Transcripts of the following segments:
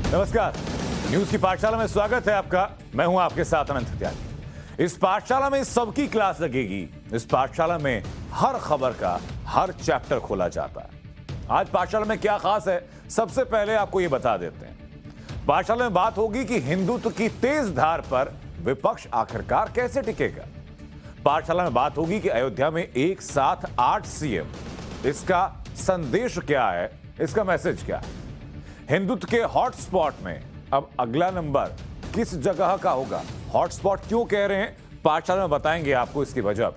नमस्कार, न्यूज की पाठशाला में स्वागत है आपका। मैं हूं आपके साथ अनंत त्यागी। इस पाठशाला में सबकी क्लास लगेगी। इस पाठशाला में हर खबर का हर चैप्टर खोला जाता है। आज पाठशाला में क्या खास है, सबसे पहले आपको ये बता देते हैं। पाठशाला में बात होगी कि हिंदुत्व की तेज धार पर विपक्ष आखिरकार कैसे टिकेगा। पाठशाला में बात होगी कि अयोध्या में एक साथ 8 सीएम, इसका संदेश क्या है, इसका मैसेज क्या है। हिंदुत्व के हॉटस्पॉट में अब अगला नंबर किस जगह का होगा, हॉटस्पॉट क्यों कह रहे हैं, पाठशाला में बताएंगे आपको इसकी वजह।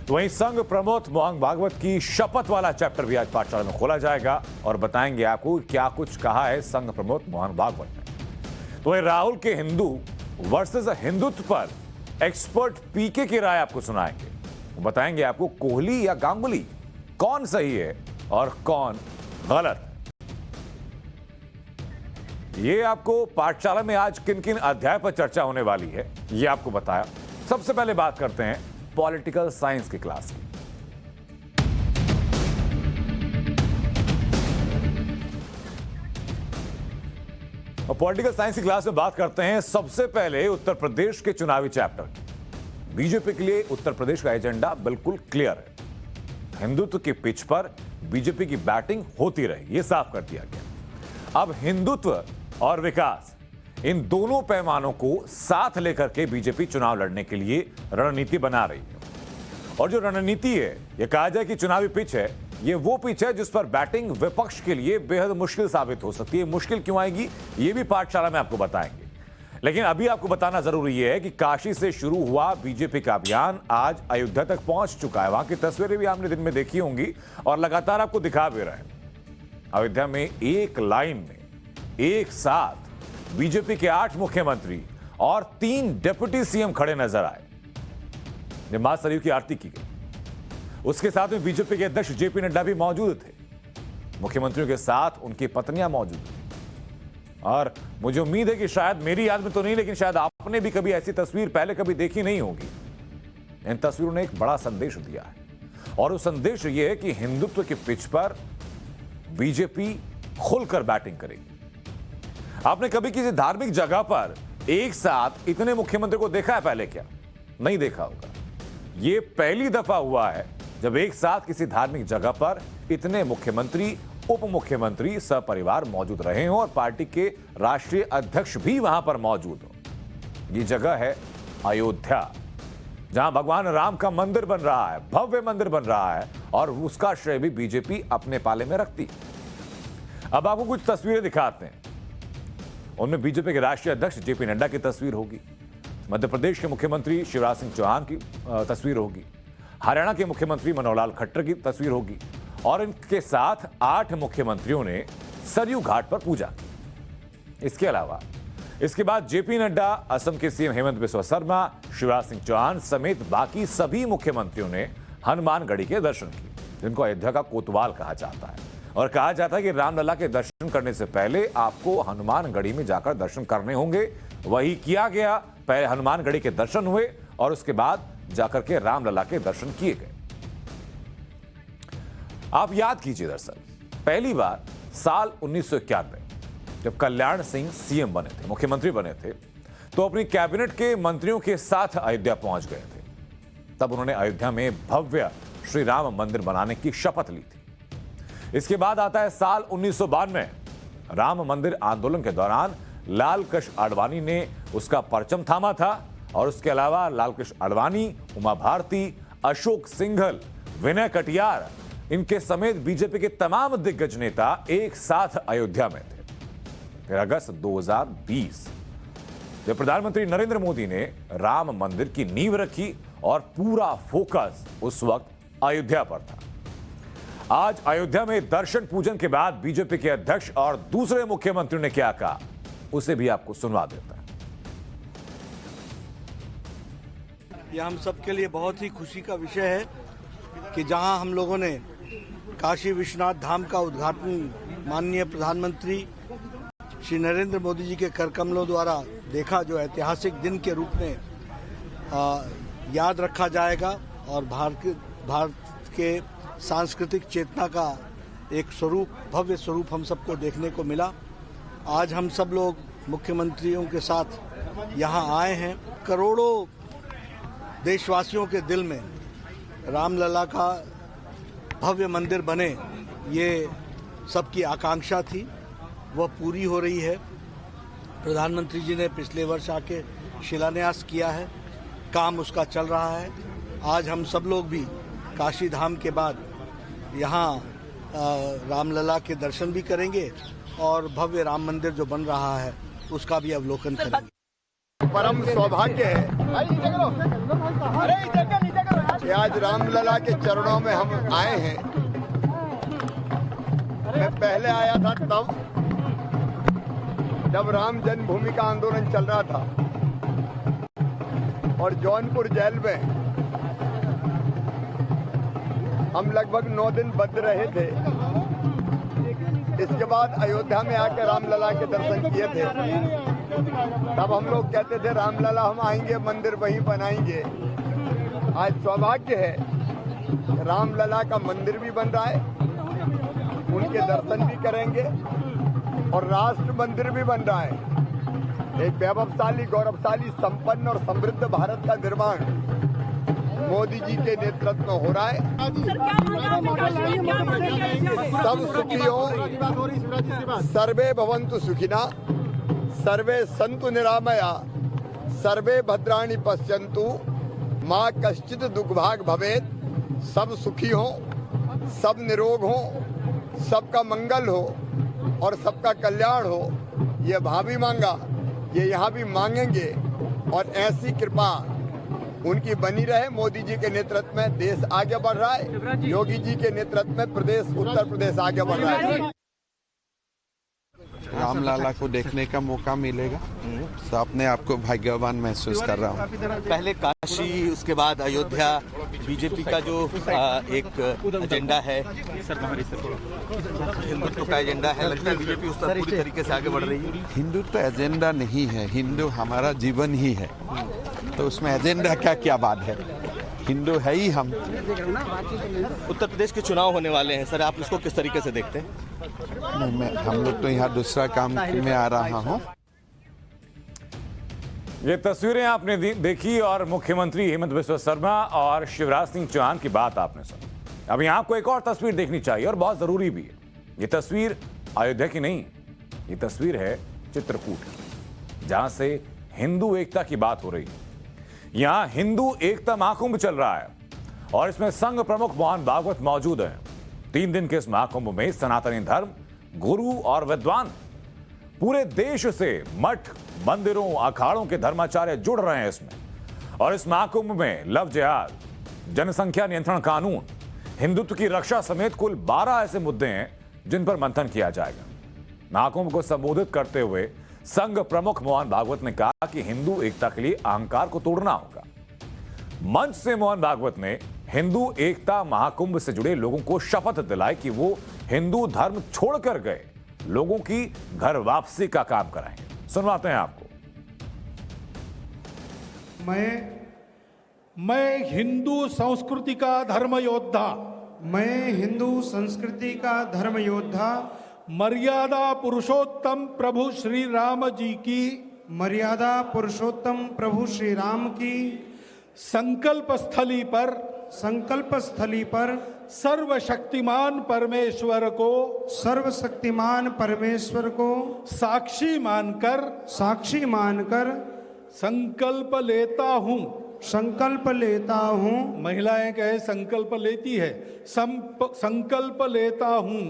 तो वहीं संघ प्रमुख मोहन भागवत की शपथ वाला चैप्टर भी आज पाठशाला में खोला जाएगा और बताएंगे आपको क्या कुछ कहा है संघ प्रमुख मोहन भागवत ने। तो वहीं राहुल के हिंदू वर्सेस हिंदुत्व पर एक्सपर्ट पीके की राय आपको सुनाएंगे। बताएंगे आपको कोहली या गांगुली कौन सही है और कौन गलत। ये आपको पाठशाला में आज किन किन अध्याय पर चर्चा होने वाली है, ये आपको बताया। सबसे पहले बात करते हैं पॉलिटिकल साइंस की क्लास की। और पॉलिटिकल साइंस की क्लास में बात करते हैं सबसे पहले उत्तर प्रदेश के चुनावी चैप्टर की। बीजेपी के लिए उत्तर प्रदेश का एजेंडा बिल्कुल क्लियर है। हिंदुत्व की पिच पर बीजेपी की बैटिंग होती रही, यह साफ कर दिया गया। अब हिंदुत्व और विकास, इन दोनों पैमानों को साथ लेकर के बीजेपी चुनाव लड़ने के लिए रणनीति बना रही है। और जो रणनीति है, यह कहा जाए कि चुनावी पिच है, यह वो पिच है जिस पर बैटिंग विपक्ष के लिए बेहद मुश्किल साबित हो सकती है। मुश्किल क्यों आएगी, यह भी पाठशाला में आपको बताएंगे। लेकिन अभी आपको बताना जरूरी है कि काशी से शुरू हुआ बीजेपी का अभियान आज अयोध्या तक पहुंच चुका है। वहां की तस्वीरें भी आपने दिन में देखी होंगी और लगातार आपको दिखा भी रहे हैं। अयोध्या में एक लाइन में एक साथ बीजेपी के 8 मुख्यमंत्री और 3 डिप्टी सीएम खड़े नजर आए। मां सरयू की आरती की गई। उसके साथ में बीजेपी के अध्यक्ष जेपी नड्डा भी मौजूद थे। मुख्यमंत्रियों के साथ उनकी पत्नियां मौजूद थी। और मुझे उम्मीद है कि शायद मेरी याद में तो नहीं, लेकिन शायद आपने भी कभी ऐसी तस्वीर पहले कभी देखी नहीं होगी। इन तस्वीरों ने एक बड़ा संदेश दिया है और वो संदेश ये है कि हिंदुत्व की पिच पर बीजेपी खुलकर बैटिंग करेगी। आपने कभी किसी धार्मिक जगह पर एक साथ इतने मुख्यमंत्री को देखा है पहले? क्या नहीं देखा होगा। यह पहली दफा हुआ है जब एक साथ किसी धार्मिक जगह पर इतने मुख्यमंत्री, उप मुख्यमंत्री सपरिवार मौजूद रहे हों और पार्टी के राष्ट्रीय अध्यक्ष भी वहां पर मौजूद हो। यह जगह है अयोध्या, जहां भगवान राम का मंदिर बन रहा है, भव्य मंदिर बन रहा है और उसका श्रेय भी बीजेपी अपने पाले में रखती है। अब आपको कुछ तस्वीरें दिखाते हैं। उनमें बीजेपी के राष्ट्रीय अध्यक्ष जेपी नड्डा की तस्वीर होगी, मध्य प्रदेश के मुख्यमंत्री शिवराज सिंह चौहान की तस्वीर होगी, हरियाणा के मुख्यमंत्री मनोहर लाल खट्टर की तस्वीर होगी और इनके साथ 8 मुख्यमंत्रियों ने सरयू घाट पर पूजा की। इसके अलावा इसके बाद जेपी नड्डा, असम के सीएम हेमंत बिस्वा शर्मा, शिवराज सिंह चौहान समेत बाकी सभी मुख्यमंत्रियों ने हनुमानगढ़ी के दर्शन किए, जिनको अयोध्या का कोतवाल कहा जाता है। और कहा जाता है कि रामलला के दर्शन करने से पहले आपको हनुमानगढ़ी में जाकर दर्शन करने होंगे। वही किया गया। पहले हनुमानगढ़ी के दर्शन हुए और उसके बाद जाकर के रामलला के दर्शन किए गए। आप याद कीजिए, दरअसल पहली बार साल 1991 जब कल्याण सिंह सीएम बने थे, मुख्यमंत्री बने थे, तो अपनी कैबिनेट के मंत्रियों के साथ अयोध्या पहुंच गए थे। तब उन्होंने अयोध्या में भव्य श्री राम मंदिर बनाने की शपथ ली थी। इसके बाद आता है साल 1992। राम मंदिर आंदोलन के दौरान लाल कृष्ण आडवाणी ने उसका परचम थामा था और उसके अलावा लाल कृष्ण आडवाणी, उमा भारती, अशोक सिंघल, विनय कटियार, इनके समेत बीजेपी के तमाम दिग्गज नेता एक साथ अयोध्या में थे। फिर अगस्त 2020 जब प्रधानमंत्री नरेंद्र मोदी ने राम मंदिर की नींव रखी और पूरा फोकस उस वक्त अयोध्या पर था। आज अयोध्या में दर्शन पूजन के बाद बीजेपी के अध्यक्ष और दूसरे मुख्यमंत्रियों ने क्या कहा, उसे भी आपको सुनवा देता है। यह हम सबके लिए बहुत ही खुशी का विषय है कि जहां हम लोगों ने काशी विश्वनाथ धाम का उद्घाटन माननीय प्रधानमंत्री श्री नरेंद्र मोदी जी के कर कमलों द्वारा देखा, जो ऐतिहासिक दिन के रूप में याद रखा जाएगा और भारत के सांस्कृतिक चेतना का एक स्वरूप, भव्य स्वरूप हम सबको देखने को मिला। आज हम सब लोग मुख्यमंत्रियों के साथ यहाँ आए हैं। करोड़ों देशवासियों के दिल में रामलला का भव्य मंदिर बने, ये सबकी आकांक्षा थी, वह पूरी हो रही है। प्रधानमंत्री जी ने पिछले वर्ष आके शिलान्यास किया है, काम उसका चल रहा है। आज हम सब लोग भी काशी धाम के बाद यहाँ रामलला के दर्शन भी करेंगे और भव्य राम मंदिर जो बन रहा है उसका भी अवलोकन करेंगे। परम सौभाग्य है कि आज रामलला के चरणों में हम आए हैं। मैं पहले आया था तब जब राम जन्मभूमि का आंदोलन चल रहा था और जौनपुर जेल में हम लगभग 9 दिन बंद रहे थे। इसके बाद अयोध्या में आकर रामलला के दर्शन किए थे। तब हम लोग कहते थे रामलला हम आएंगे, मंदिर वहीं बनाएंगे। आज सौभाग्य है, रामलला का मंदिर भी बन रहा है, उनके दर्शन भी करेंगे और राष्ट्र मंदिर भी बन रहा है। एक वैभवशाली, गौरवशाली, संपन्न और समृद्ध भारत का निर्माण मोदी जी के नेतृत्व में हो रहा है। सब सुखी हो, सर्वे भवन्तु सुखिना, सर्वे सन्तु निरामया, सर्वे भद्राणि पश्यन्तु, माँ कश्चित् दुर्भाग् भवेत्। सब सुखी हो, सब निरोग हो, सबका मंगल हो और सबका कल्याण हो, ये भाभी मांगा, ये यहाँ भी मांगेंगे और ऐसी कृपा उनकी बनी रहे। मोदी जी के नेतृत्व में देश आगे बढ़ रहा है, योगी जी के नेतृत्व में प्रदेश, उत्तर प्रदेश आगे बढ़ रहा है। रामलला को देखने का मौका मिलेगा तो अपने आप को भाग्यवान महसूस कर रहा हूँ। पहले काशी, उसके बाद अयोध्या, बीजेपी का जो एक एजेंडा है, हिंदुत्व का एजेंडा है, लगता है बीजेपी उस पर पूरी तरीके से आगे बढ़ रही है। हिंदुत्व एजेंडा नहीं है, हिंदू हमारा जीवन ही है, तो उसमें एजेंडा का क्या बात है, हिंदू है ही हम। उत्तर प्रदेश के चुनाव होने वाले हैं सर, आप इसको किस तरीके से देखते हैं? हम लोग तो यहाँ दूसरा काम में आ रहा हूँ। ये तस्वीरें आपने देखी और मुख्यमंत्री हेमंत बिस्वा शर्मा और शिवराज सिंह चौहान की बात आपने सुनी। अब यहाँ आपको एक और तस्वीर देखनी चाहिए और बहुत जरूरी भी है। ये तस्वीर अयोध्या की नहीं, ये तस्वीर है चित्रकूट की, जहां से हिंदू एकता की बात हो रही है। यहां हिंदू एकता महाकुंभ चल रहा है और इसमें संघ प्रमुख मोहन भागवत मौजूद हैं। 3 दिन के इस महाकुंभ में सनातनी धर्म, गुरु और विद्वान पूरे देश से मठ, मंदिरों, अखाड़ों के धर्माचार्य जुड़ रहे हैं इसमें। और इस महाकुंभ में लव जिहाद, जनसंख्या नियंत्रण कानून, हिंदुत्व की रक्षा समेत कुल 12 ऐसे मुद्दे हैं जिन पर मंथन किया जाएगा। महाकुंभ को संबोधित करते हुए संघ प्रमुख मोहन भागवत ने कहा कि हिंदू एकता के लिए अहंकार को तोड़ना होगा। मंच से मोहन भागवत ने हिंदू एकता महाकुंभ से जुड़े लोगों को शपथ दिलाई कि वो हिंदू धर्म छोड़कर गए लोगों की घर वापसी का काम कराएंगे। सुनवाते हैं आपको। मैं हिंदू संस्कृति का धर्म योद्धा, मैं हिंदू संस्कृति का धर्म योद्धा, मर्यादा पुरुषोत्तम प्रभु श्री राम जी की, मर्यादा पुरुषोत्तम प्रभु श्री राम की संकल्प स्थली पर सर्वशक्तिमान परमेश्वर को साक्षी मानकर संकल्प लेता हूँ। महिलाएं कहे संकल्प लेती है, संकल्प लेता हूँ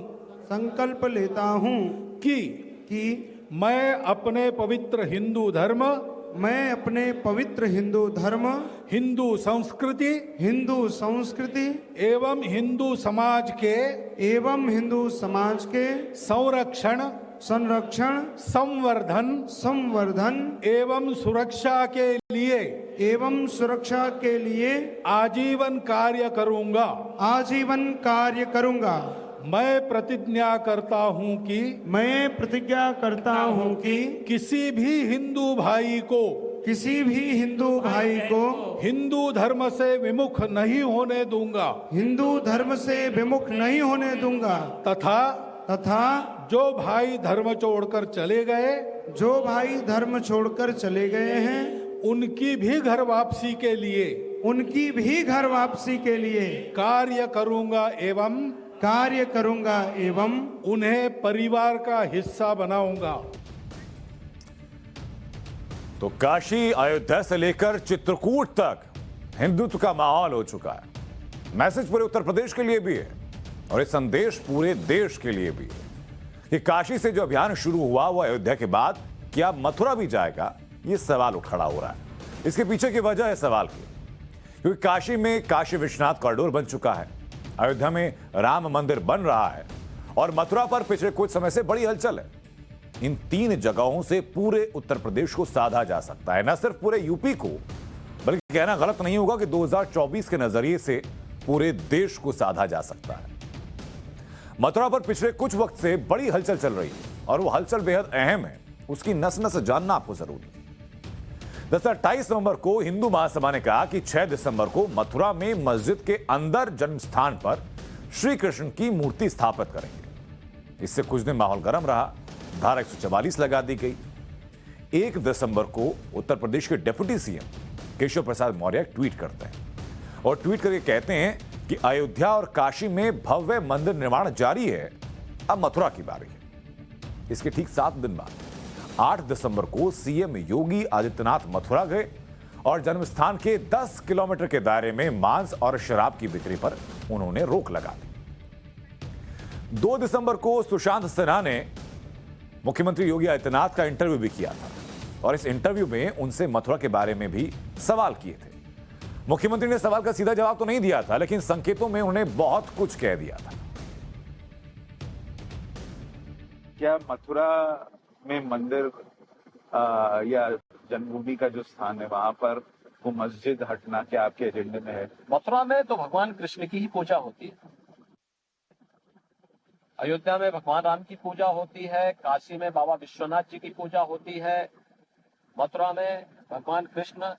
कि मैं अपने पवित्र हिंदू धर्म, हिंदू संस्कृति एवं हिंदू समाज के संरक्षण, संवर्धन एवं सुरक्षा के लिए आजीवन कार्य करूंगा। मैं प्रतिज्ञा करता हूं कि किसी भी हिंदू भाई को हिंदू धर्म से विमुख नहीं होने दूंगा, तथा जो भाई धर्म छोड़कर चले गए जो भाई धर्म छोड़कर चले गए हैं उनकी भी घर वापसी के लिए उनकी भी घर वापसी के लिए कार्य करूंगा एवं उन्हें परिवार का हिस्सा बनाऊंगा। तो काशी, अयोध्या से लेकर चित्रकूट तक हिंदुत्व का माहौल हो चुका है। मैसेज पूरे उत्तर प्रदेश के लिए भी है और ये संदेश पूरे देश के लिए भी है कि काशी से जो अभियान शुरू हुआ वो अयोध्या के बाद क्या मथुरा भी जाएगा, ये सवाल खड़ा हो रहा है। इसके पीछे की वजह है सवाल की, क्योंकि काशी में काशी विश्वनाथ कॉरिडोर बन चुका है, अयोध्या में राम मंदिर बन रहा है और मथुरा पर पिछले कुछ समय से बड़ी हलचल है। इन तीन जगहों से पूरे उत्तर प्रदेश को साधा जा सकता है, न सिर्फ पूरे यूपी को, बल्कि कहना गलत नहीं होगा कि 2024 के नजरिए से पूरे देश को साधा जा सकता है। मथुरा पर पिछले कुछ वक्त से बड़ी हलचल चल रही है और वो हलचल बेहद अहम है, उसकी नस नस जानना आपको जरूरी है। दरअसल 28 नवंबर को हिंदू महासभा ने कहा कि 6 दिसंबर को मथुरा में मस्जिद के अंदर जन्म स्थान पर श्री कृष्ण की मूर्ति स्थापित करेंगे। इससे कुछ दिन माहौल गर्म रहा, धारा 144 लगा दी गई। 1 दिसंबर को उत्तर प्रदेश के deputy CM Keshav Prasad Maurya tweet करते हैं और ट्वीट करके कहते हैं कि अयोध्या और काशी में भव्य मंदिर निर्माण जारी है, अब मथुरा की बारी है। इसके ठीक 7 दिन बाद 8 दिसंबर को सीएम योगी आदित्यनाथ मथुरा गए और जन्मस्थान के 10 किलोमीटर के दायरे में मांस और शराब की बिक्री पर उन्होंने रोक लगा दी। 2 दिसंबर को सुशांत सिन्हा ने मुख्यमंत्री योगी आदित्यनाथ का इंटरव्यू भी किया था और इस इंटरव्यू में उनसे मथुरा के बारे में भी सवाल किए थे। मुख्यमंत्री ने सवाल का सीधा जवाब तो नहीं दिया था, लेकिन संकेतों में उन्हें बहुत कुछ कह दिया था। क्या मथुरा में मंदिर या जन्मभूमि का जो स्थान है वहां पर वो मस्जिद हटना क्या आपके एजेंडे में है? मथुरा में तो भगवान कृष्ण की ही पूजा होती है, अयोध्या में भगवान राम की पूजा होती है, काशी में बाबा विश्वनाथ जी की पूजा होती है, मथुरा में भगवान कृष्ण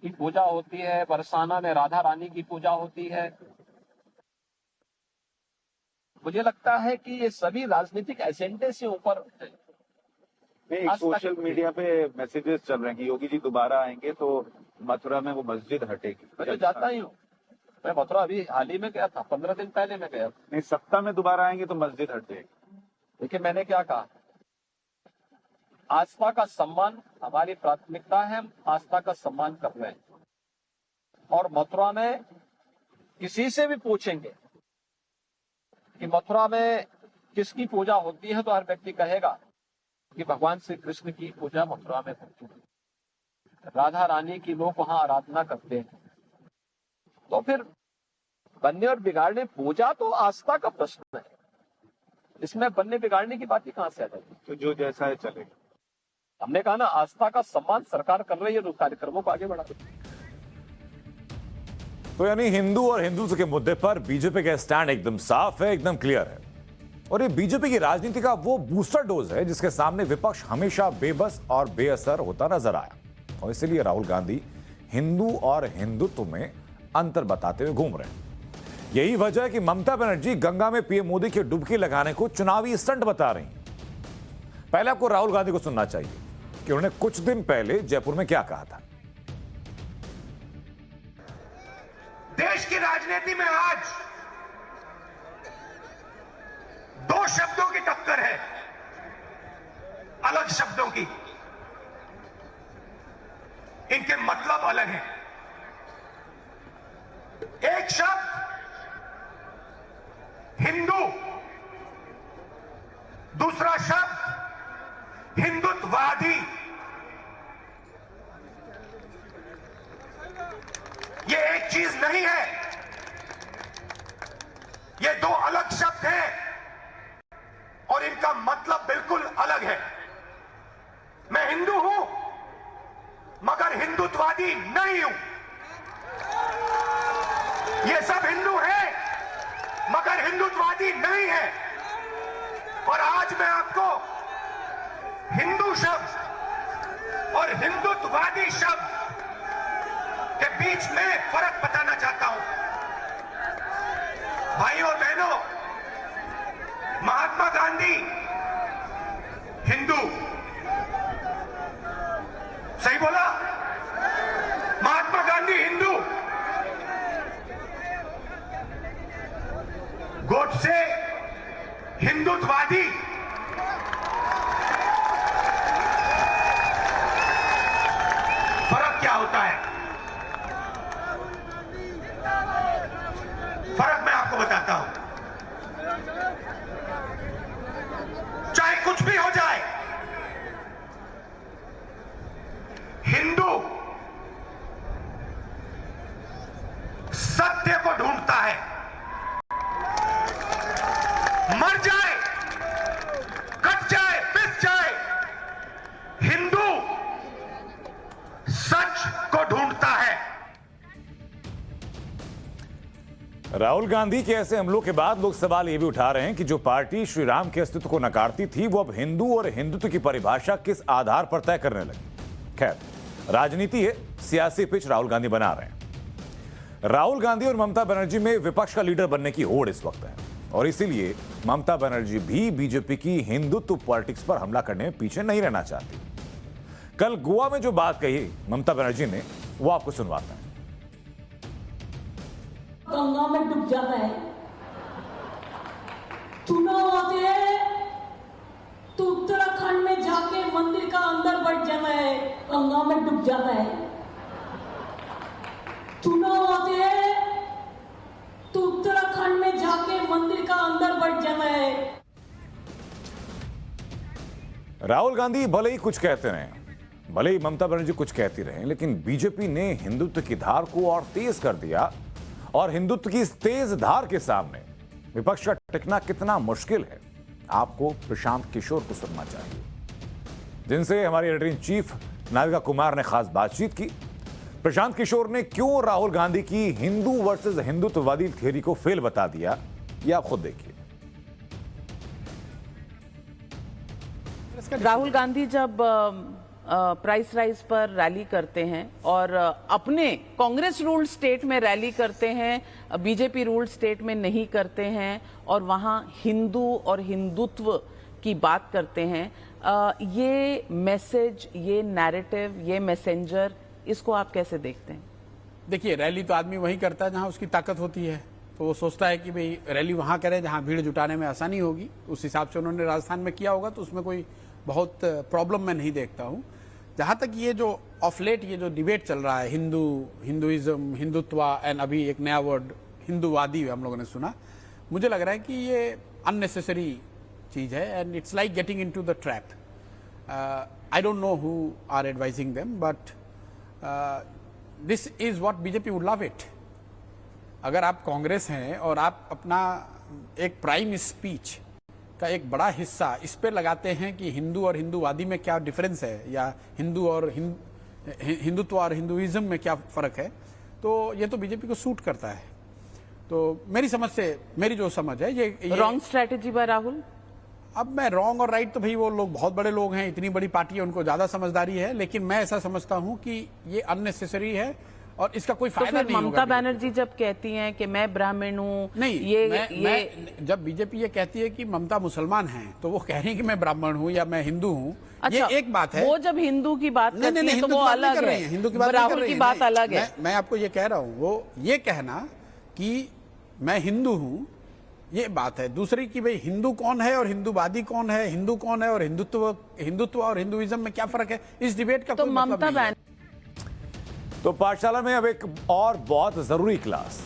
की पूजा होती है, बरसाना में राधा रानी की पूजा होती है। मुझे लगता है कि ये सभी राजनीतिक एजेंडे से ऊपर है। एक सोशल मीडिया पे मैसेजेस चल रहे हैं कि योगी जी दोबारा आएंगे तो मथुरा में वो मस्जिद हटेगी। मैं तो जाता ही हूँ, मैं मथुरा अभी हाल ही में गया था, 15 दिन पहले मैं गया। नहीं, सत्ता में दोबारा आएंगे तो मस्जिद हट जाएगी। देखिए मैंने क्या कहा, आस्था का सम्मान हमारी प्राथमिकता है, हम आस्था का सम्मान कर रहे हैं। और मथुरा में किसी से भी पूछेंगे कि मथुरा में किसकी पूजा होती है तो हर व्यक्ति कहेगा कि भगवान श्री कृष्ण की पूजा मथुरा में होती है, राधा रानी की लोग वहां आराधना करते हैं। तो फिर बनने और बिगाड़ने, पूजा तो आस्था का प्रश्न है, इसमें बनने बिगाड़ने की बात ही कहां से आ जाती है? तो जो जैसा है चलेगा। हमने कहा ना, आस्था का सम्मान सरकार कर रही है, तो कार्यक्रमों को आगे बढ़ा। तो यानी हिंदू और हिंदुत्व के मुद्दे पर बीजेपी का स्टैंड एकदम साफ है, एकदम क्लियर है और ये बीजेपी की राजनीति का वो बूस्टर डोज है जिसके सामने विपक्ष हमेशा बेबस और बेअसर होता नजर आया और इसलिए राहुल गांधी हिंदू और हिंदुत्व में अंतर बताते हुए घूम रहे हैं। यही वजह है कि ममता बनर्जी गंगा में पीएम मोदी की डुबकी लगाने को चुनावी स्टंट बता रही हैं। पहले आपको राहुल गांधी को सुनना चाहिए कि उन्होंने कुछ दिन पहले जयपुर में क्या कहा था। देश की राजनीति में आज 2 शब्दों की टक्कर है, अलग शब्दों की, इनके मतलब अलग हैं। एक शब्द हिंदू, दूसरा शब्द हिंदुत्ववादी। ये एक चीज नहीं है, ये 2 अलग शब्द हैं और इनका मतलब बिल्कुल अलग है। मैं हिंदू हूं मगर हिंदुत्ववादी नहीं हूं। ये सब हिंदू हैं मगर हिंदुत्ववादी नहीं है। और आज मैं आपको हिंदू शब्द और हिंदुत्ववादी शब्द के बीच में फर्क बताना चाहता हूं। भाइयों और बहनों, महात्मा गांधी राहुल गांधी के ऐसे हमलों के बाद लोग सवाल ये भी उठा रहे हैं कि जो पार्टी श्री राम के अस्तित्व को नकारती थी वो अब हिंदू और हिंदुत्व की परिभाषा किस आधार पर तय करने लगी। खैर, राजनीति है, सियासी पिच राहुल गांधी बना रहे हैं। राहुल गांधी और ममता बनर्जी में विपक्ष का लीडर बनने की होड़ इस वक्त है और इसीलिए ममता बनर्जी भी बीजेपी की हिंदुत्व पॉलिटिक्स पर हमला करने में पीछे नहीं रहना चाहती। कल गोवा में जो बात कही ममता बनर्जी ने वो आपको सुनवाता है। गंगा में डूब जाता है, चुनाव आते हैं तो उत्तराखंड में जाके मंदिर का अंदर बैठ जाता है, गंगा में डूब जाता है। चुनाव आते हैं तो उत्तराखंड में जाके मंदिर का अंदर बैठ जाता है। राहुल गांधी भले ही कुछ कहते रहे, भले ही ममता बनर्जी कुछ कहती रहे, लेकिन बीजेपी ने हिंदुत्व की धार को और तेज कर दिया और हिंदुत्व की इस तेज धार के सामने विपक्ष का टिकना कितना मुश्किल है आपको प्रशांत किशोर को सुनना चाहिए, जिनसे हमारी editor in chief Navika Kumar ने खास बातचीत की। प्रशांत किशोर ने क्यों राहुल गांधी की हिंदू वर्सेस हिंदुत्ववादी थियरी को फेल बता दिया, ये आप खुद देखिए। राहुल गांधी जब प्राइस राइज पर रैली करते हैं और अपने कांग्रेस रूल्ड स्टेट में रैली करते हैं, बीजेपी रूल्ड स्टेट में नहीं करते हैं और वहां हिंदू और हिंदुत्व की बात करते हैं, ये मैसेज, ये नैरेटिव, ये मैसेंजर, इसको आप कैसे देखते हैं? देखिए, रैली तो आदमी वही करता है जहां उसकी ताकत होती है, तो वो सोचता है कि भाई रैली वहां करें जहां भीड़ जुटाने में आसानी होगी। उस हिसाब से उन्होंने राजस्थान में किया होगा, तो उसमें कोई बहुत प्रॉब्लम मैं नहीं देखता हूं। जहां तक ये जो ऑफ लेट ये जो डिबेट चल रहा है, हिंदुइज्म, हिंदुत्व एंड अभी एक नया वर्ड हिंदूवादी हम लोगों ने सुना, मुझे लग रहा है कि ये अननेसेसरी चीज है and it's like getting into the trap. I don't know who are advising them, but this is what BJP would love it. अगर आप कांग्रेस हैं और आप अपना एक प्राइम स्पीच का एक बड़ा हिस्सा इस पे लगाते हैं कि हिंदू और हिंदूवादी में क्या डिफरेंस है या हिंदू और हिंदुत्व और हिंदुइज्म में क्या फर्क है, तो ये तो बीजेपी को सूट करता है। तो मेरी समझ से, मेरी जो समझ है, ये रॉन्ग स्ट्रैटेजी बाय राहुल। अब मैं रॉन्ग और राइट तो भाई वो लोग बहुत बड़े लोग हैं, इतनी बड़ी पार्टी है, उनको ज्यादा समझदारी है, लेकिन मैं ऐसा समझता हूं कि ये अननेसेसरी है और इसका कोई फायदा नहीं होगा। ममता बनर्जी जब कहती हैं कि मैं ब्राह्मण हूं, नहीं, जब बीजेपी ये कहती है कि ममता मुसलमान हैं, तो वो कह रही है कि मैं ब्राह्मण हूं या मैं हिंदू हूं, अच्छा, ये एक बात है। वो जब हिंदू की बात करती है तो वो अलग है, हिंदू की बात राहुल की बात अलग है। मैं आपको ये कह रहा हूं, वो ये कहना कि मैं हिंदू हूं, ये बात है। दूसरी कि भाई हिंदू कौन है और हिंदूवादी कौन है, हिंदू कौन है और हिंदुत्व और हिंदुइज्म में क्या फर्क है, इस डिबेट का तो कोई मतलब नहीं है। तो पाठशाला में अब एक और बहुत जरूरी क्लास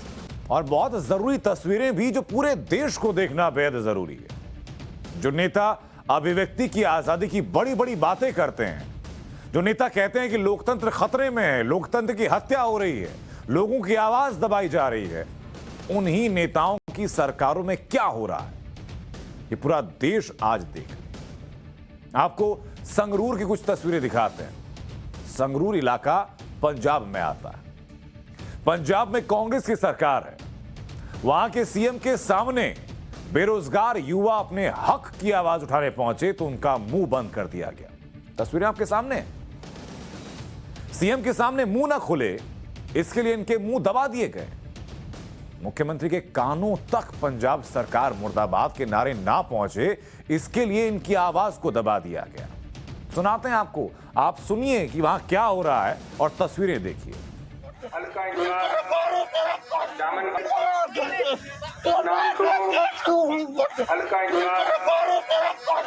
और बहुत जरूरी तस्वीरें भी जो पूरे देश को देखना बेहद जरूरी है। जो नेता अभिव्यक्ति की आजादी की बड़ी बड़ी बातें करते हैं, जो नेता कहते हैं कि लोकतंत्र खतरे में है, लोकतंत्र की हत्या हो रही है, लोगों की आवाज दबाई जा रही है, उन्हीं नेताओं की सरकारों में क्या हो रहा है ये पूरा देश आज देख। आपको संगरूर की कुछ तस्वीरें दिखाते हैं। संगरूर इलाका पंजाब में आता है। पंजाब में कांग्रेस की सरकार है। वहां के सीएम के सामने बेरोजगार युवा अपने हक की आवाज उठाने पहुंचे तो उनका मुंह बंद कर दिया गया। तस्वीरें आपके सामने। सीएम के सामने मुंह ना खुले, इसके लिए इनके मुंह दबा दिए गए। मुख्यमंत्री के कानों तक पंजाब सरकार मुर्दाबाद के नारे ना पहुंचे, इसके लिए इनकी आवाज को दबा दिया गया। सुनाते हैं आपको, आप सुनिए कि वहां क्या हो रहा है और तस्वीरें देखिए।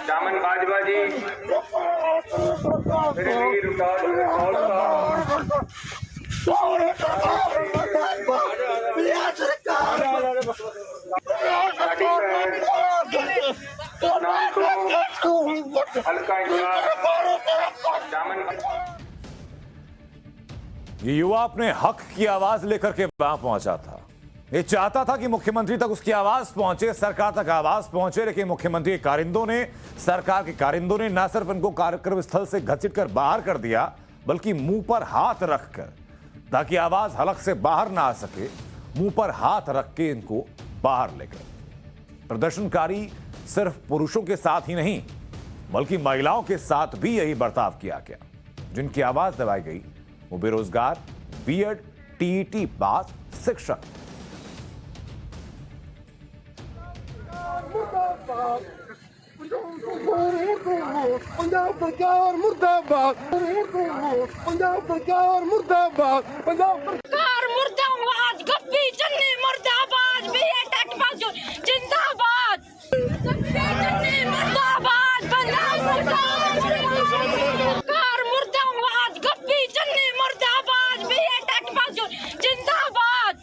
जामन बाजवा जी, ये युवा अपने हक की आवाज लेकर के वहां पहुंचा था। ये चाहता था कि मुख्यमंत्री तक उसकी आवाज पहुंचे, सरकार तक आवाज पहुंचे, लेकिन मुख्यमंत्री के कारिंदों ने, सरकार के कारिंदों ने न सिर्फ इनको कार्यक्रम स्थल से घसीटकर बाहर कर दिया, बल्कि मुंह पर हाथ रखकर, ताकि आवाज हलक से बाहर ना आ सके, मुंह पर हाथ रख के इनको बाहर ले गए। प्रदर्शनकारी सिर्फ पुरुषों के साथ ही नहीं बल्कि महिलाओं के साथ भी यही बर्ताव किया गया। जिनकी आवाज दबाई गई वो बेरोजगार बीएड टीईटी पास शिक्षक। पंजाब सरकार मुर्दाबाद, पंजाब सरकार मुर्दाबाद, पंजाब सरकार मुर्दाबाद, गप्पी चन्नी मुर्दाबाद, बीएड पास जिंदाबाद, चन्नी मुर्दाबाद, पंजाब सरकार मुर्दाबाद, गप्पी चन्नी मुर्दाबाद, बीएड पास जिंदाबाद,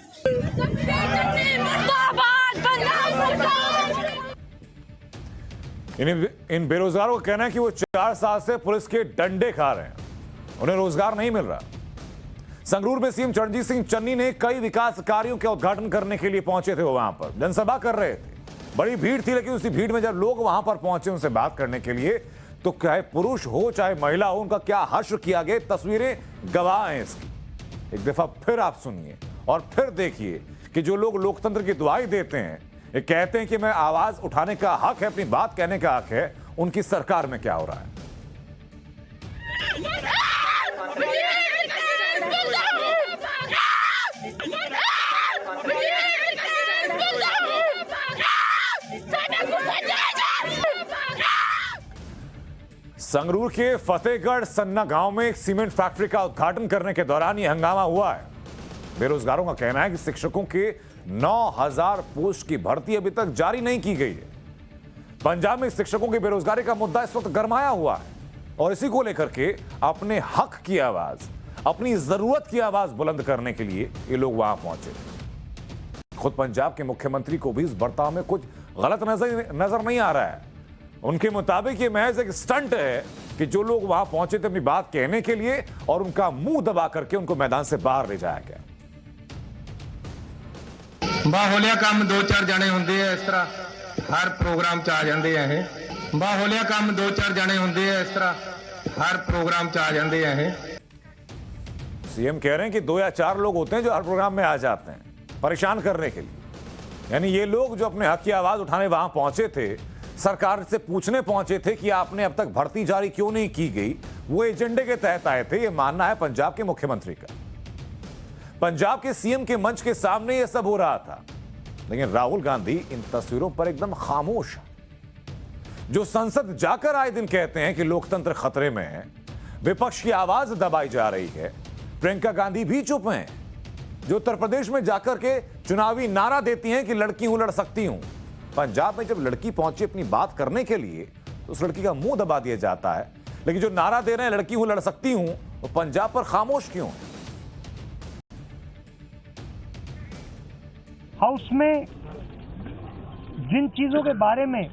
चन्नी मुर्दाबाद, पंजाब सरकार। इन बेरोजगारों का कहना है कि वो 4 साल से पुलिस के डंडे खा रहे हैं, उन्हें रोजगार नहीं मिल रहा। संगरूर में सीएम चरणजीत सिंह चन्नी ने कई विकास कार्यों के उद्घाटन करने के लिए पहुंचे थे। वो वहां पर जनसभा कर रहे थे, बड़ी भीड़ थी, लेकिन उसी भीड़ में जब लोग वहां पर पहुंचे उनसे बात करने के लिए तो चाहे पुरुष हो चाहे महिला हो, उनका क्या हर्ष किया गया, तस्वीरें गवाह हैं इसकी। एक दफा फिर आप सुनिए और फिर देखिए कि जो लोग लोकतंत्र की दुहाई देते हैं, ये कहते हैं कि मैं आवाज उठाने का हक है, अपनी बात कहने का हक है, उनकी सरकार में क्या हो रहा है। संगरूर के फतेहगढ़ सन्ना गांव में एक सीमेंट फैक्ट्री का उद्घाटन करने के दौरान यह हंगामा हुआ है। बेरोजगारों का कहना है कि शिक्षकों के 9,000 पोस्ट की भर्ती अभी तक जारी नहीं की गई है। पंजाब में शिक्षकों की बेरोजगारी का मुद्दा इस वक्त गरमाया हुआ है और इसी को लेकर के अपने हक की आवाज, अपनी जरूरत की आवाज बुलंद करने के लिए ये लोग वहां पहुंचे। खुद पंजाब के मुख्यमंत्री को भी इस बर्ताव में कुछ गलत नजर नहीं आ रहा है। उनके मुताबिक ये महज एक स्टंट है कि जो लोग वहां पहुंचे थे अपनी बात कहने के लिए और उनका मुंह दबा करके उनको मैदान से बाहर ले जाया गया। बाहुलिया काम 2-4 जने होंगे इस तरह हर प्रोग्राम च आ जाते हैं। बाहुलिया काम 2-4 जने होंगे इस तरह हर प्रोग्राम च आ जाते हैं। सीएम कह रहे हैं कि 2 या 4 लोग होते हैं जो हर प्रोग्राम में आ जाते हैं परेशान करने के लिए। यानी ये लोग जो अपने हक की आवाज उठाने वहां पहुंचे थे, सरकार से पूछने पहुंचे थे कि आपने अब तक भर्ती जारी क्यों नहीं की गई, वो एजेंडे के तहत आए थे। ये मानना है पंजाब के मुख्यमंत्री का। पंजाब के सीएम के मंच के सामने यह सब हो रहा था, लेकिन राहुल गांधी इन तस्वीरों पर एकदम खामोश है। जो संसद जाकर आए दिन कहते हैं कि लोकतंत्र खतरे में है, विपक्ष की आवाज दबाई जा रही है, प्रियंका गांधी भी चुप हैं। जो उत्तर प्रदेश में जाकर के चुनावी नारा देती हैं कि लड़की हूं, लड़ सकती हूं, पंजाब में जब लड़की पहुंची अपनी बात करने के लिए तो उस लड़की का मुंह दबा दिया जाता है। लेकिन जो नारा दे रहे हैं लड़की हूं, लड़ सकती हूं, वो पंजाब पर खामोश क्यों? हाउस में जिन चीजों के बारे में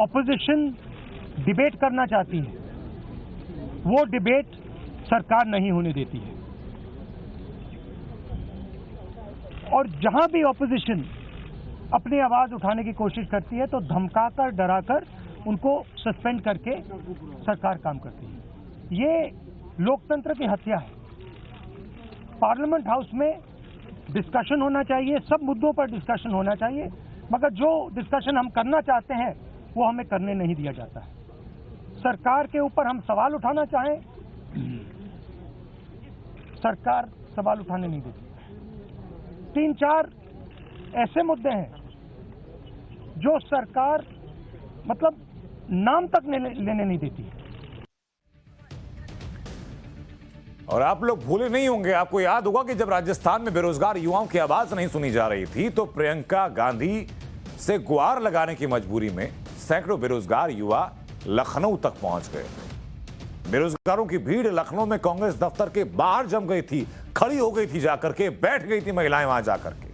ऑपोजिशन डिबेट करना चाहती है, वो डिबेट सरकार नहीं होने देती है। और जहां भी ऑपोजिशन अपनी आवाज उठाने की कोशिश करती है तो धमकाकर, डराकर उनको सस्पेंड करके सरकार काम करती है। ये लोकतंत्र की हत्या है। पार्लियामेंट हाउस में डिस्कशन होना चाहिए, सब मुद्दों पर डिस्कशन होना चाहिए, मगर जो डिस्कशन हम करना चाहते हैं वो हमें करने नहीं दिया जाता है। सरकार के ऊपर हम सवाल उठाना चाहें, सरकार सवाल उठाने नहीं देती। 3-4 ऐसे मुद्दे हैं जो सरकार मतलब नाम तक लेने नहीं देती है। और आप लोग भूले नहीं होंगे, आपको याद होगा कि जब राजस्थान में बेरोजगार युवाओं की आवाज नहीं सुनी जा रही थी तो प्रियंका गांधी से गुहार लगाने की मजबूरी में सैकड़ों बेरोजगार युवा लखनऊ तक पहुंच गए थे। बेरोजगारों की भीड़ लखनऊ में कांग्रेस दफ्तर के बाहर जम गई थी, खड़ी हो गई थी, जाकर के बैठ गई थी महिलाएं वहां जाकर के।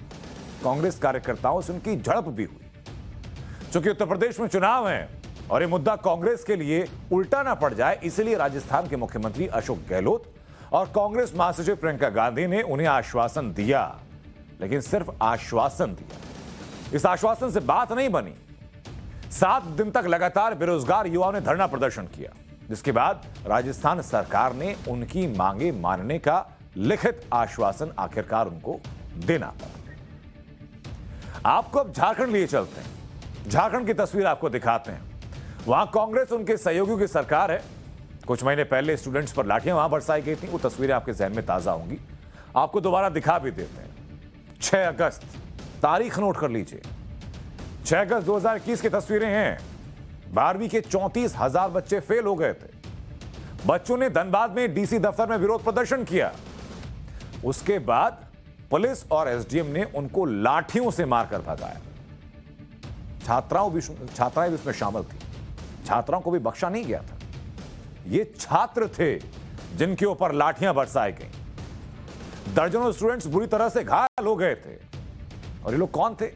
कांग्रेस कार्यकर्ताओं से उनकी झड़प भी हुई। चूंकि उत्तर प्रदेश में चुनाव है और ये मुद्दा कांग्रेस के लिए उल्टा ना पड़ जाए, इसलिए राजस्थान के मुख्यमंत्री अशोक गहलोत और कांग्रेस महासचिव प्रियंका गांधी ने उन्हें आश्वासन दिया, लेकिन सिर्फ आश्वासन दिया। इस आश्वासन से बात नहीं बनी। 7 दिन तक लगातार बेरोजगार युवाओं ने धरना प्रदर्शन किया, जिसके बाद राजस्थान सरकार ने उनकी मांगे मानने का लिखित आश्वासन आखिरकार उनको देना पड़ा। आपको अब झारखंड लिए चलते हैं, झारखंड की तस्वीर आपको दिखाते हैं। वहां कांग्रेस उनके सहयोगियों की सरकार है। कुछ महीने पहले स्टूडेंट्स पर लाठियां वहां बरसाई गई थी, वो तस्वीरें आपके जहन में ताजा होंगी, आपको दोबारा दिखा भी देते हैं। 6 अगस्त, तारीख नोट कर लीजिए, 6 अगस्त 2021 की तस्वीरें हैं। 12वीं के 34,000 बच्चे फेल हो गए थे। बच्चों ने धनबाद में डीसी दफ्तर में विरोध प्रदर्शन किया। उसके बाद पुलिस और एसडीएम ने उनको लाठियों से मारकर भगाया। छात्राएं भी इसमें शामिल थी। छात्राओं को भी बख्शा नहीं गया था। ये छात्र थे जिनके ऊपर लाठियां बरसाई गई। दर्जनों स्टूडेंट्स बुरी तरह से घायल हो गए थे। और ये लोग कौन थे?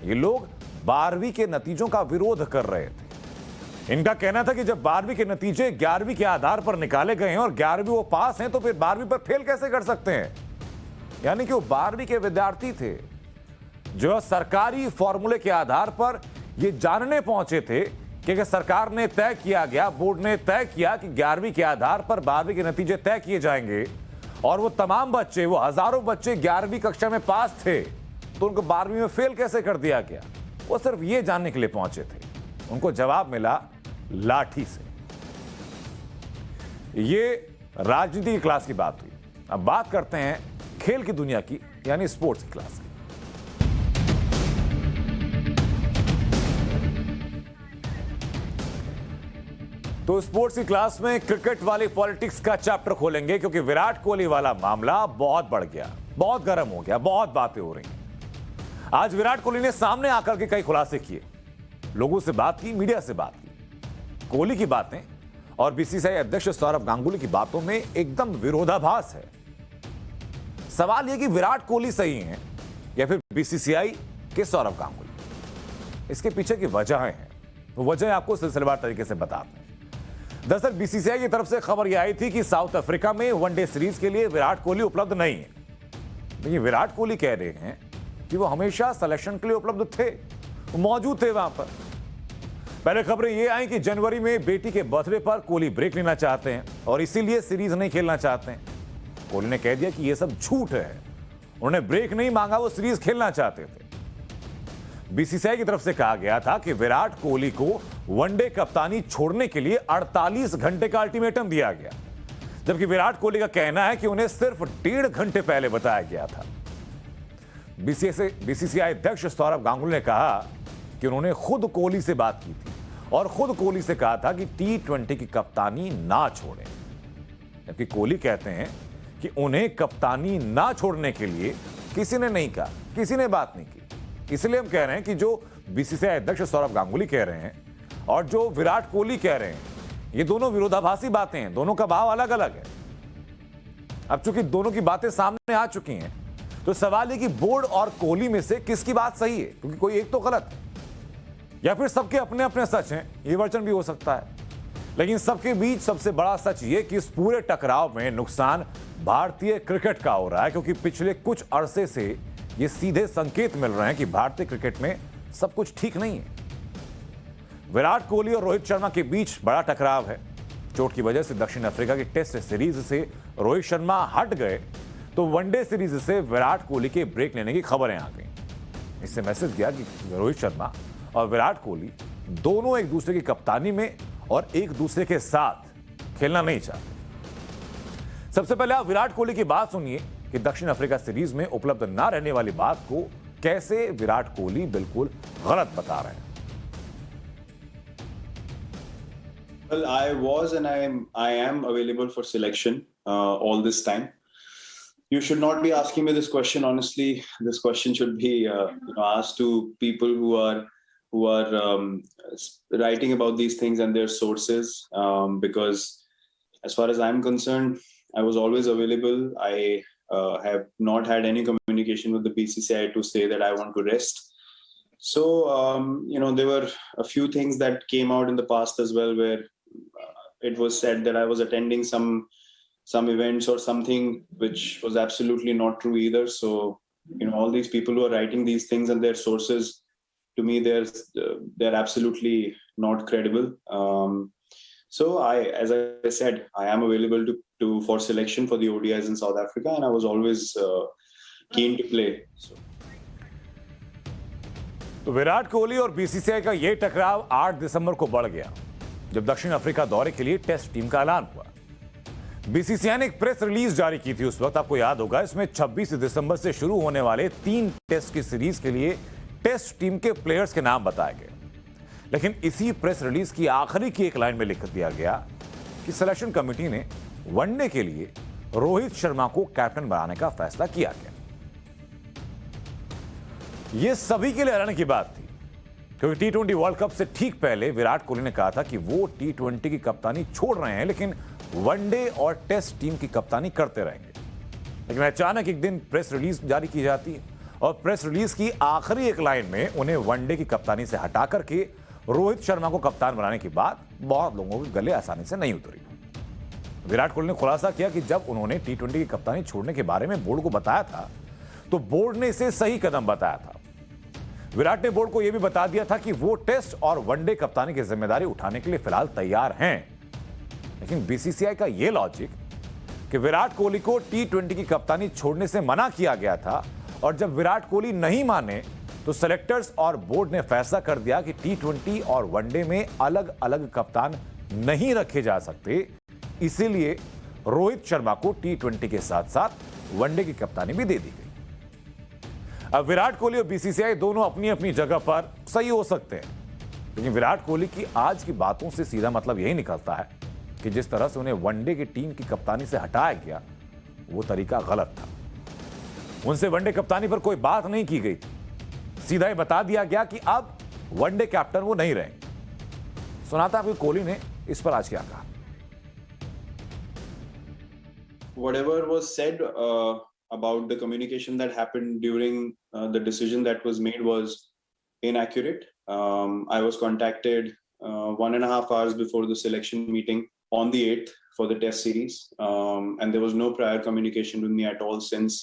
ये लोग 12वीं के नतीजों का विरोध कर रहे थे। इनका कहना था कि जब 12वीं के नतीजे 11वीं के आधार पर निकाले गए हैं और 11वीं वो पास हैं, तो फिर 12वीं पर फेल कैसे कर सकते हैं? यानी कि वो 12वीं के विद्यार्थी थे जो सरकारी फॉर्मूले के आधार पर ये जानने पहुंचे थे कि अगर सरकार ने तय किया गया, बोर्ड ने तय किया कि 11वीं के आधार पर 12वीं के नतीजे तय किए जाएंगे और वो तमाम बच्चे, वो हजारों बच्चे 11वीं कक्षा में पास थे, तो उनको 12वीं में फेल कैसे कर दिया गया? वो सिर्फ ये जानने के लिए पहुंचे थे। उनको जवाब मिला लाठी से। ये राजनीति की क्लास की बात हुई। अब बात करते हैं खेल की दुनिया की, यानी स्पोर्ट्स की क्लास की। तो स्पोर्ट्स की क्लास में क्रिकेट वाली पॉलिटिक्स का चैप्टर खोलेंगे, क्योंकि विराट कोहली वाला मामला बहुत बढ़ गया, बहुत गर्म हो गया, बहुत बातें हो रही हैं। आज विराट कोहली ने सामने आकर के कई खुलासे किए, लोगों से बात की, मीडिया से बात की। कोहली की बातें और बीसीसीआई अध्यक्ष सौरव गांगुली की बातों में एकदम विरोधाभास है। सवाल यह कि विराट कोहली सही हैं या फिर बीसीसीआई के सौरव गांगुली? इसके पीछे की वजहें हैं, वो वजह आपको सिलसिलेवार तरीके से बताते हैं। दरअसल बीसीसीआई की तरफ से खबर यह आई थी कि साउथ अफ्रीका में वनडे सीरीज के लिए विराट कोहली उपलब्ध नहीं है। लेकिन विराट कोहली कह रहे हैं कि वो हमेशा सिलेक्शन के लिए उपलब्ध थे, वो मौजूद थे वहां पर। पहले खबरें ये आई कि जनवरी में बेटी के बर्थडे पर कोहली ब्रेक लेना चाहते हैं और इसीलिए सीरीज नहीं खेलना चाहते हैं। कोहली ने कह दिया कि यह सब झूठ है, उन्होंने ब्रेक नहीं मांगा, वो सीरीज खेलना चाहते थे। बीसीसीआई की तरफ से कहा गया था कि विराट कोहली को वनडे कप्तानी छोड़ने के लिए 48 घंटे का अल्टीमेटम दिया गया, जबकि विराट कोहली का कहना है कि उन्हें सिर्फ 1.5 घंटे पहले बताया गया था। बीसीसीआई अध्यक्ष सौरव गांगुली ने कहा कि उन्होंने खुद कोहली से बात की थी और खुद कोहली से कहा था कि T20 की कप्तानी ना छोड़ें, जबकि कोहली कहते हैं कि उन्हें कप्तानी ना छोड़ने के लिए किसी ने नहीं कहा, किसी ने बात नहीं की। इसलिए हम कह रहे हैं कि जो बीसीसीआई अध्यक्ष सौरव गांगुली कह रहे हैं और जो विराट कोहली कह रहे हैं, ये दोनों विरोधाभासी बातें हैं, दोनों का भाव अलग अलग है। अब चूंकि दोनों की बातें सामने आ चुकी हैं, तो सवाल है कि बोर्ड और कोहली में से किसकी बात सही है, क्योंकि कोई एक तो गलत है या फिर सबके अपने अपने सच हैं, ये वर्जन भी हो सकता है। लेकिन सबके बीच सबसे बड़ा सच ये कि इस पूरे टकराव में नुकसान भारतीय क्रिकेट का हो रहा है, क्योंकि पिछले कुछ अरसे से ये सीधे संकेत मिल रहे हैं कि भारतीय क्रिकेट में सब कुछ ठीक नहीं है। विराट कोहली और रोहित शर्मा के बीच बड़ा टकराव है। चोट की वजह से दक्षिण अफ्रीका की टेस्ट सीरीज से रोहित शर्मा हट गए, तो वनडे सीरीज से विराट कोहली के ब्रेक लेने की खबरें आ गई। इससे मैसेज गया कि रोहित शर्मा और विराट कोहली दोनों एक दूसरे की कप्तानी में और एक दूसरे के साथ खेलना नहीं चाहते। सबसे पहले आप विराट कोहली की बात सुनिए कि दक्षिण अफ्रीका सीरीज में उपलब्ध ना रहने वाली बात को कैसे विराट कोहली बिल्कुल गलत बता रहे हैं। Well, I was and I am available for selection all this time. You should not be asking me this question. Honestly, this question should be asked to people who are writing about these things and their sources. Because as far as I'm concerned, I was always available. I have not had any communication with the BCCI to say that I want to rest. So, there were a few things that came out in the past as well, where it was said that I was attending some events or something, which was absolutely not true either. So, all these people who are writing these things and their sources, to me, they're absolutely not credible. So as I said, I am available for selection for the ODIs in South Africa, and I was always keen to play. तो विराट कोहली और BCCI का यह टकराव 8 दिसंबर को बढ़ गया जब दक्षिण अफ्रीका दौरे के लिए टेस्ट टीम का ऐलान हुआ। बीसीसीआई ने एक प्रेस रिलीज जारी की थी उस वक्त, आपको याद होगा। इसमें 26 दिसंबर से शुरू होने वाले 3 टेस्ट की सीरीज के लिए टेस्ट टीम के प्लेयर्स के नाम बताए गए। लेकिन इसी प्रेस रिलीज की आखिरी की एक लाइन में लिख दिया गया कि सिलेक्शन कमेटी ने वनडे के लिए रोहित शर्मा को कैप्टन बनाने का फैसला किया गया। यह सभी के लिए हैरानी की बात थी, क्योंकि T20 वर्ल्ड कप से ठीक पहले विराट कोहली ने कहा था कि वो T20 की कप्तानी छोड़ रहे हैं, लेकिन वनडे और टेस्ट टीम की कप्तानी करते रहेंगे। लेकिन अचानक एक दिन प्रेस रिलीज जारी की जाती है और प्रेस रिलीज की आखिरी एक लाइन में उन्हें वनडे की कप्तानी से हटा करके रोहित शर्मा को कप्तान बनाने की बात बहुत लोगों के गले आसानी से नहीं उतरी। विराट कोहली ने खुलासा किया कि जब उन्होंने T20 की कप्तानी छोड़ने के बारे में बोर्ड को बताया था तो बोर्ड ने इसे सही कदम बताया था। विराट ने बोर्ड को यह भी बता दिया था कि वो टेस्ट और वनडे कप्तानी की जिम्मेदारी उठाने के लिए फिलहाल तैयार हैं। लेकिन बीसीसीआई का यह लॉजिक कि विराट कोहली को T20 की कप्तानी छोड़ने से मना किया गया था और जब विराट कोहली नहीं माने तो सेलेक्टर्स और बोर्ड ने फैसला कर दिया कि T20 और वनडे में अलग अलग कप्तान नहीं रखे जा सकते, इसीलिए रोहित शर्मा को T20 के साथ साथ वनडे की कप्तानी भी दे दी गई। अब विराट कोहली और बीसीसीआई दोनों अपनी अपनी जगह पर सही हो सकते हैं, लेकिन विराट कोहली की आज की बातों से सीधा मतलब यही निकलता है कि जिस तरह से उन्हें वनडे की टीम की कप्तानी से हटाया गया वो तरीका गलत था। उनसे वनडे कप्तानी पर कोई बात नहीं की गई थी, सीधा ही बता दिया गया कि अब वनडे कैप्टन वो नहीं रहेंगे। सुनाता है कोहली ने इस पर आज क्या कहा। Whatever was said about the communication that happened during the decision that was made was inaccurate. I was contacted 1.5 hours before the selection meeting on the 8th for the test series, and there was no prior communication with me at all since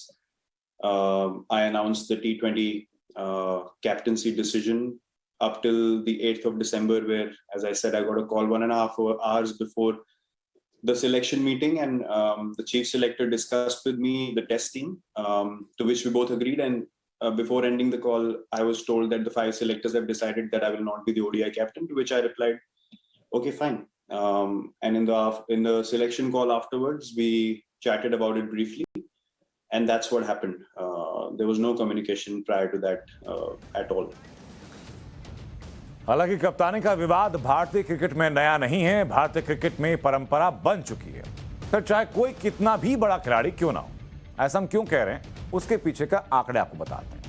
I announced the T20 captaincy decision up till the 8th of December, where, as I said, I got a call 1.5 hours before the selection meeting, and the chief selector discussed with me the test team, to which we both agreed. And before ending the call, I was told that the 5 selectors have decided that I will not be the ODI captain, to which I replied, okay, fine. And in the selection call afterwards, we chatted about it briefly, and that's what happened. There was no communication prior to that at all. हालांकि कप्तानी का विवाद भारतीय cricket में नया नहीं है, भारतीय क्रिकेट में परंपरा बन चुकी है। फिर चाहे कोई कितना भी बड़ा खिलाड़ी क्यों ना हो, ऐसा हम क्यों कह रहे हैं उसके पीछे का आंकड़े आपको बताते हैं।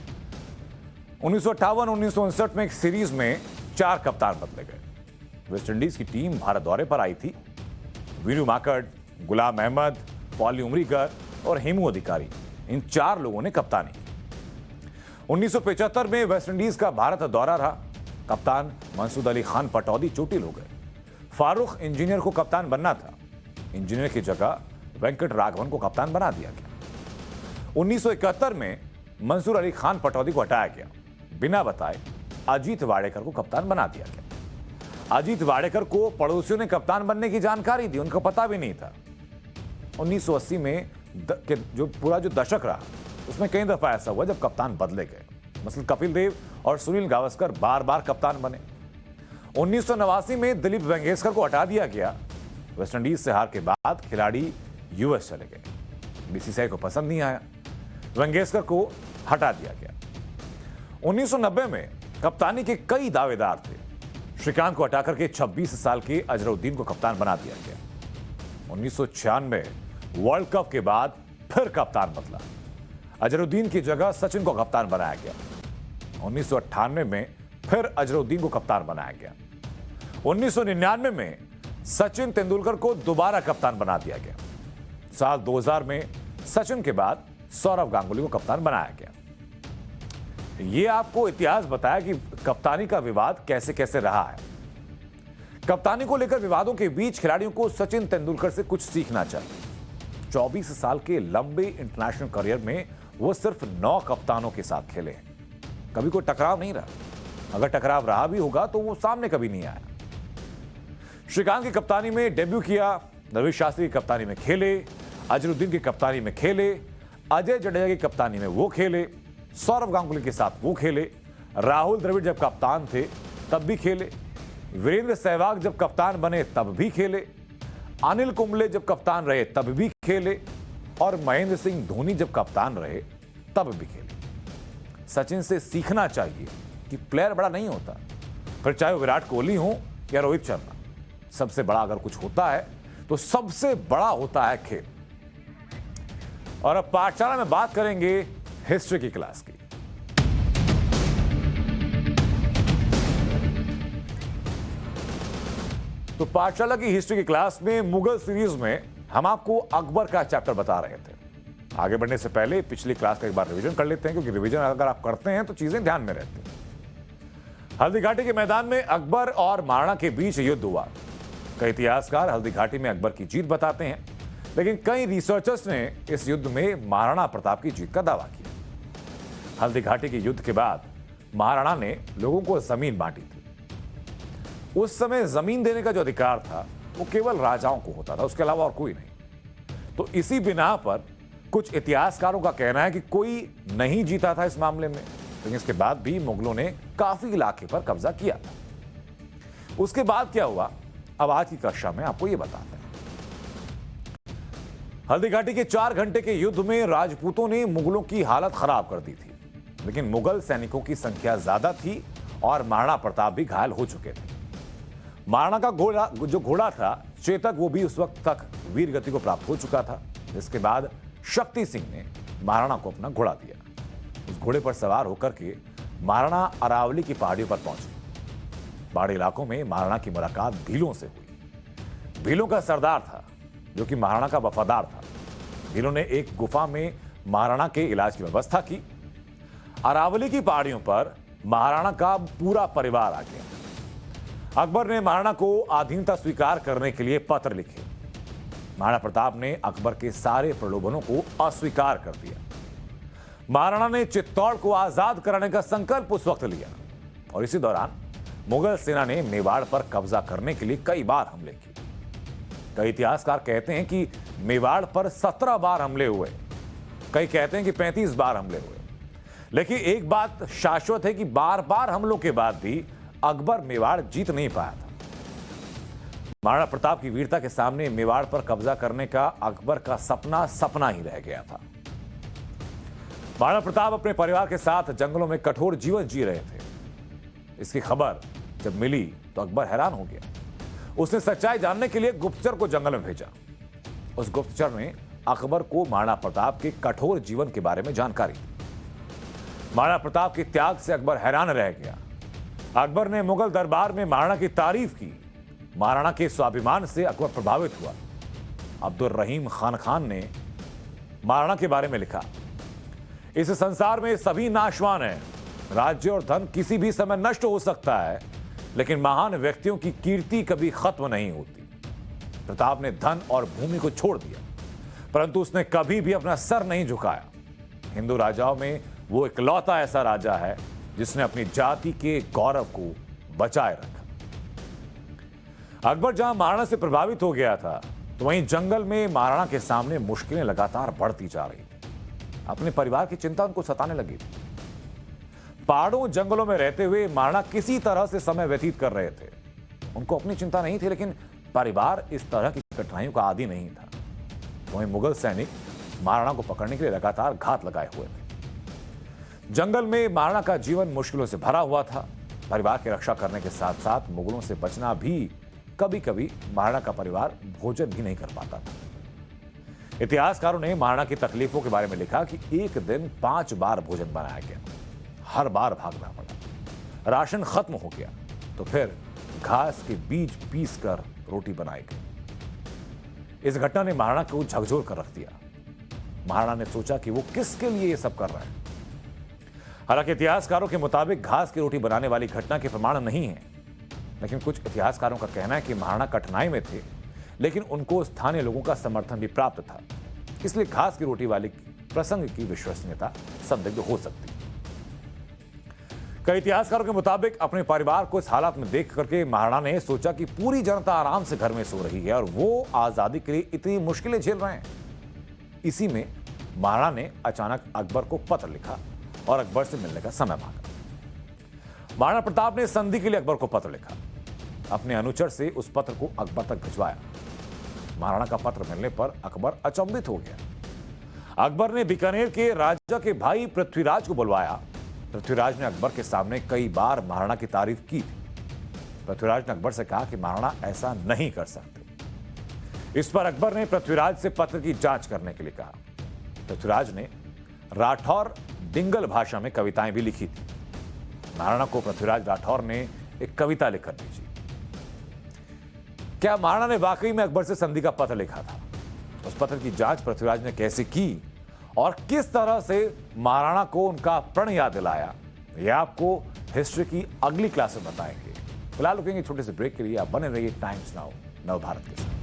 1958-1959 में एक सीरीज में 4 कप्तान बदले गए। वेस्ट इंडीज की टीम भारत दौरे पर आई थी। वीरू माकड़, गुलाम अहमद, पॉली उमरीकर और हेमू अधिकारी, इन 4 लोगों ने कप्तानी की। 1975 में वेस्ट इंडीज का भारत दौरा रहा। कप्तान मंसूर अली खान पटौदी चोटिल हो गए। फारूक इंजीनियर को कप्तान बनना था, इंजीनियर की जगह वेंकट राघवन को कप्तान बना दिया गया। 1971 में मंसूर अली खान पटौदी को हटाया गया, बिना बताए अजीत वाडेकर को कप्तान बना दिया गया। अजीत वाडेकर को पड़ोसियों ने कप्तान बनने की जानकारी दी, उनको पता भी नहीं था। 1980 में जो पूरा दशक रहा उसमें कई दफा ऐसा हुआ जब कप्तान बदले गए। मसलन कपिल देव और सुनील गावस्कर बार बार कप्तान बने। 1989 में दिलीप वेंगेसकर को हटा दिया गया। वेस्टइंडीज से हार के बाद खिलाड़ी यूएस चले गए, बीसीसीआई को पसंद नहीं आया, वेंगेसकर को हटा दिया गया। 1990 में कप्तानी के कई दावेदार थे। श्रीकांत को हटाकर के 26 साल के अजहरुद्दीन को कप्तान बना दिया गया। 1996 वर्ल्ड कप के बाद फिर कप्तान बदला, अजहरुद्दीन की जगह सचिन को कप्तान बनाया गया। 1998 में फिर अजहरुद्दीन को कप्तान बनाया गया। 1999 में सचिन तेंदुलकर को दोबारा कप्तान बना दिया गया। साल 2000 में सचिन के बाद सौरव गांगुली को कप्तान बनाया गया। यह आपको इतिहास बताया कि कप्तानी का विवाद कैसे कैसे रहा है। कप्तानी को लेकर विवादों के बीच खिलाड़ियों को सचिन तेंदुलकर से कुछ सीखना चाहिए। 24 साल के लंबे इंटरनेशनल करियर में वो सिर्फ 9 कप्तानों के साथ खेले हैं, कभी कोई टकराव नहीं रहा। अगर टकराव रहा भी होगा तो वो सामने कभी नहीं आया। श्रीकांत की कप्तानी में डेब्यू किया, नवीन शास्त्री की कप्तानी में खेले, अजरुद्दीन की कप्तानी में खेले, अजय जडेजा की कप्तानी में वो खेले, सौरव गांगुली के साथ वो खेले, राहुल द्रविड़ जब कप्तान थे तब भी खेले, वीरेंद्र सहवाग जब कप्तान बने तब भी खेले, अनिल कुंबले जब कप्तान रहे तब भी खेले और महेंद्र सिंह धोनी जब कप्तान रहे तब भी खेले। सचिन से सीखना चाहिए कि प्लेयर बड़ा नहीं होता, फिर चाहे वो विराट कोहली हो या रोहित शर्मा, सबसे बड़ा अगर कुछ होता है तो सबसे बड़ा होता है खेल। और अब पाठशाला में बात करेंगे हिस्ट्री की क्लास की। तो पाठशाला की हिस्ट्री की क्लास में मुगल सीरीज में हम आपको अकबर का चैप्टर बता रहे थे। आगे बढ़ने से पहले पिछली क्लास का एक बार रिवीजन कर लेते हैं, क्योंकि रिवीजन अगर आप करते हैं तो चीजें ध्यान में रहती हैं। हल्दी घाटी के मैदान में अकबर और महाराणा के बीच युद्ध हुआ। कई इतिहासकार हल्दी घाटी में अकबर की जीत बताते हैं, लेकिन कई रिसर्चर्स ने इस युद्ध में महाराणा प्रताप की जीत का दावा किया। हल्दी घाटी के युद्ध के बाद महाराणा ने लोगों को जमीन बांटी थी। उस समय जमीन देने का जो अधिकार था वो केवल राजाओं को होता था, उसके अलावा और कोई नहीं। तो इसी बिना पर कुछ इतिहासकारों का कहना है कि कोई नहीं जीता था इस मामले में, लेकिन इसके बाद भी मुगलों ने काफी इलाके पर कब्जा किया था। उसके बाद क्या हुआ, अब आज की कक्षा में आपको यह बताते हैं। हल्दी घाटी के 4 घंटे के युद्ध में राजपूतों ने मुगलों की हालत खराब कर दी थी, लेकिन मुगल सैनिकों की संख्या ज्यादा थी और महाराणा प्रताप भी घायल हो चुके थे। महाराणा का जो घोड़ा था चेतक, वो भी उस वक्त तक वीर गति को प्राप्त हो चुका था, जिसके बाद शक्ति सिंह ने महाराणा को अपना घोड़ा दिया। उस घोड़े पर सवार होकर के महाराणा अरावली की पहाड़ियों पर पहुंचे। पहाड़ी इलाकों में महाराणा की मुलाकात भीलों से हुई। भीलों का सरदार था जो कि महाराणा का वफादार था। भीलों ने एक गुफा में महाराणा के इलाज की व्यवस्था की। अरावली की पहाड़ियों पर महाराणा का पूरा परिवार आ गया। अकबर ने महाराणा को अधीनता स्वीकार करने के लिए पत्र लिखे। महाराणा प्रताप ने अकबर के सारे प्रलोभनों को अस्वीकार कर दिया। महाराणा ने चित्तौड़ को आजाद कराने का संकल्प उस वक्त लिया और इसी दौरान मुगल सेना ने मेवाड़ पर कब्जा करने के लिए कई बार हमले किए। कई इतिहासकार कहते हैं कि मेवाड़ पर 17 बार हमले हुए, कई कहते हैं कि 35 बार हमले हुए। लेकिन एक बात शाश्वत है कि बार बार हमलों के बाद भी अकबर मेवाड़ जीत नहीं पाया था। महाराणा प्रताप की वीरता के सामने मेवाड़ पर कब्जा करने का अकबर का सपना ही रह गया था। महाराणा प्रताप अपने परिवार के साथ जंगलों में कठोर जीवन जी रहे थे। इसकी खबर जब मिली तो अकबर हैरान हो गया। उसने सच्चाई जानने के लिए गुप्तचर को जंगल में भेजा। उस गुप्तचर ने अकबर को महाराणा प्रताप के कठोर जीवन के बारे में जानकारी दी। महाराणा प्रताप के त्याग से अकबर हैरान रह गया। अकबर ने मुगल दरबार में महाराणा की तारीफ की। महाराणा के स्वाभिमान से अकबर प्रभावित हुआ। अब्दुल रहीम खान ने महाराणा के बारे में लिखा, इस संसार में सभी नाशवान हैं। राज्य और धन किसी भी समय नष्ट हो सकता है, लेकिन महान व्यक्तियों की कीर्ति कभी खत्म नहीं होती। प्रताप ने धन और भूमि को छोड़ दिया, परंतु उसने कभी भी अपना सर नहीं झुकाया। हिंदू राजाओं में वो इकलौता ऐसा राजा है जिसने अपनी जाति के गौरव को बचाए रखा। अकबर जहां महाराणा से प्रभावित हो गया था, तो वहीं जंगल में महाराणा के सामने मुश्किलें लगातार बढ़ती जा रही थी। अपने परिवार की चिंता उनको सताने लगी थी। पहाड़ों जंगलों में रहते हुए महाराणा किसी तरह से समय व्यतीत कर रहे थे। उनको अपनी चिंता नहीं थी, लेकिन परिवार इस तरह की कठिनाइयों का आदी नहीं था। वहीं मुगल सैनिक महाराणा को पकड़ने के लिए लगातार घात लगाए हुए थे। जंगल में महाराणा का जीवन मुश्किलों से भरा हुआ था। परिवार की रक्षा करने के साथ साथ मुगलों से बचना भी कभी कभी महाराणा का परिवार भोजन भी नहीं कर पाता था। इतिहासकारों ने महाराणा की तकलीफों के बारे में लिखा कि एक दिन 5 बार भोजन बनाया गया, हर बार भागना पड़ा। राशन खत्म हो गया तो फिर घास के बीज पीस कर रोटी बनाई गई। इस घटना ने महाराणा को झकझोर कर रख दिया। महाराणा ने सोचा कि वो किसके लिए ये सब कर रहे हैं। हालांकि इतिहासकारों के मुताबिक घास की रोटी बनाने वाली घटना के प्रमाण नहीं है, लेकिन कुछ इतिहासकारों का कहना है कि महाराणा कठिनाई में थे, लेकिन उनको स्थानीय लोगों का समर्थन भी प्राप्त था, इसलिए घास की रोटी वाली प्रसंग की विश्वसनीयता संदिग्ध हो सकती है। कई इतिहासकारों के मुताबिक अपने परिवार को इस हालत में देख करके महाराणा ने सोचा कि पूरी जनता आराम से घर में सो रही है और वो आजादी के लिए इतनी मुश्किलें झेल रहे हैं। इसी में महाराणा ने अचानक अकबर को पत्र लिखा और अकबर से मिलने का समय मांगा। महाराणा प्रताप ने संधि के लिए अकबर को पत्र लिखा। अपने अनुचर से उस पत्र को अकबर तक भिजवाया। महाराणा का पत्र मिलने पर अकबर अचंभित हो गया। अकबर ने बीकानेर के राजा के भाई पृथ्वीराज को बुलवाया। पृथ्वीराज ने अकबर के सामने कई बार महाराणा की तारीफ की थी। पृथ्वीराज ने अकबर से कहा कि महाराणा ऐसा नहीं कर सकते। इस पर अकबर ने पृथ्वीराज से पत्र की जांच करने के लिए कहा। पृथ्वीराज ने राठौर डिंगल भाषा में कविताएं भी लिखी थी। महाराणा को पृथ्वीराज राठौर ने एक कविता लिखकर भेजी। क्या महाराणा ने वाकई में अकबर से संधि का पत्र लिखा था? उस पत्र की जांच पृथ्वीराज ने कैसे की और किस तरह से महाराणा को उनका प्रण याद दिलाया, यह आपको हिस्ट्री की अगली क्लास में बताएंगे। फिलहाल रुकेंगे छोटे से ब्रेक के लिए। आप बने रहिए टाइम्स नाउ नव भारत के साथ।